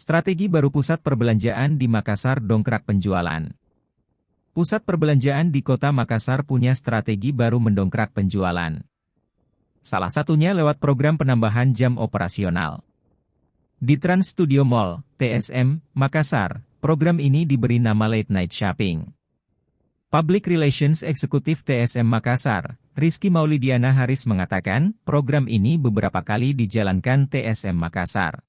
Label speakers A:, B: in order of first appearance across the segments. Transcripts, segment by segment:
A: Strategi baru pusat perbelanjaan di Makassar dongkrak penjualan. Pusat perbelanjaan di kota Makassar punya strategi baru mendongkrak penjualan. Salah satunya lewat program penambahan jam operasional. Di Trans Studio Mall, TSM, Makassar, program ini diberi nama Late Night Shopping. Public Relations Eksekutif TSM Makassar, Rizky Maulidiana Haris mengatakan, program ini beberapa kali dijalankan TSM Makassar.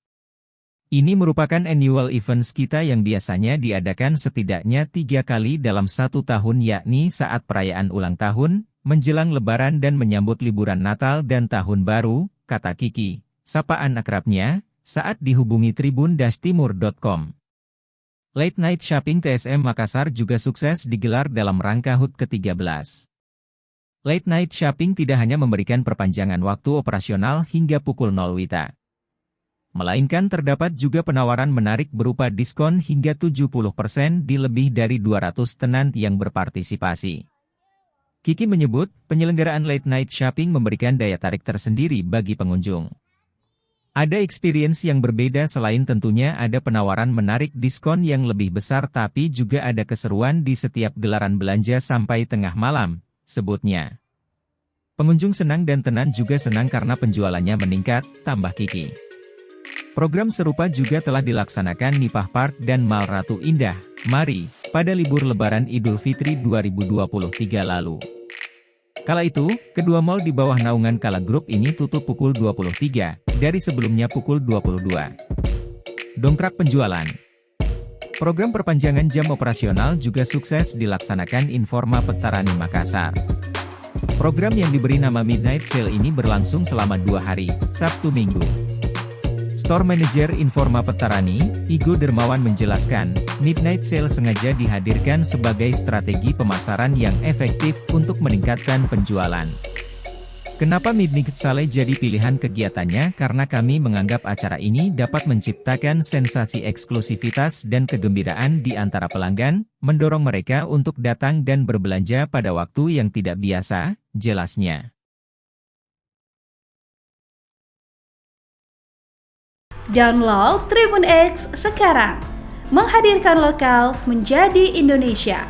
A: Ini merupakan annual events kita yang biasanya diadakan setidaknya 3 kali dalam 1 tahun, yakni saat perayaan ulang tahun, menjelang Lebaran dan menyambut liburan Natal dan Tahun Baru, kata Kiki, sapaan akrabnya, saat dihubungi tribun-timur.com. Late Night Shopping TSM Makassar juga sukses digelar dalam rangka HUT ke-13. Late Night Shopping tidak hanya memberikan perpanjangan waktu operasional hingga pukul 0 WITA. Melainkan terdapat juga penawaran menarik berupa diskon hingga 70% di lebih dari 200 tenan yang berpartisipasi. Kiki menyebut, penyelenggaraan Late Night Shopping memberikan daya tarik tersendiri bagi pengunjung. Ada experience yang berbeda selain tentunya ada penawaran menarik diskon yang lebih besar, tapi juga ada keseruan di setiap gelaran belanja sampai tengah malam, sebutnya. Pengunjung senang dan tenan juga senang karena penjualannya meningkat, tambah Kiki. Program serupa juga telah dilaksanakan Nipah Park dan Mall Ratu Indah, Mari, pada libur Lebaran Idul Fitri 2023 lalu. Kala itu, kedua mall di bawah naungan Kala Group ini tutup pukul 23, dari sebelumnya pukul 22. Dongkrak penjualan. Program perpanjangan jam operasional juga sukses dilaksanakan Informa Pettarani Makassar. Program yang diberi nama Midnight Sale ini berlangsung selama 2 hari, Sabtu Minggu. Store Manager Informa Pettarani, Igo Dermawan menjelaskan, Midnight Sale sengaja dihadirkan sebagai strategi pemasaran yang efektif untuk meningkatkan penjualan. Kenapa Midnight Sale jadi pilihan kegiatannya? Karena kami menganggap acara ini dapat menciptakan sensasi eksklusivitas dan kegembiraan di antara pelanggan, mendorong mereka untuk datang dan berbelanja pada waktu yang tidak biasa, jelasnya.
B: Download Tribun X sekarang, menghadirkan lokal menjadi Indonesia.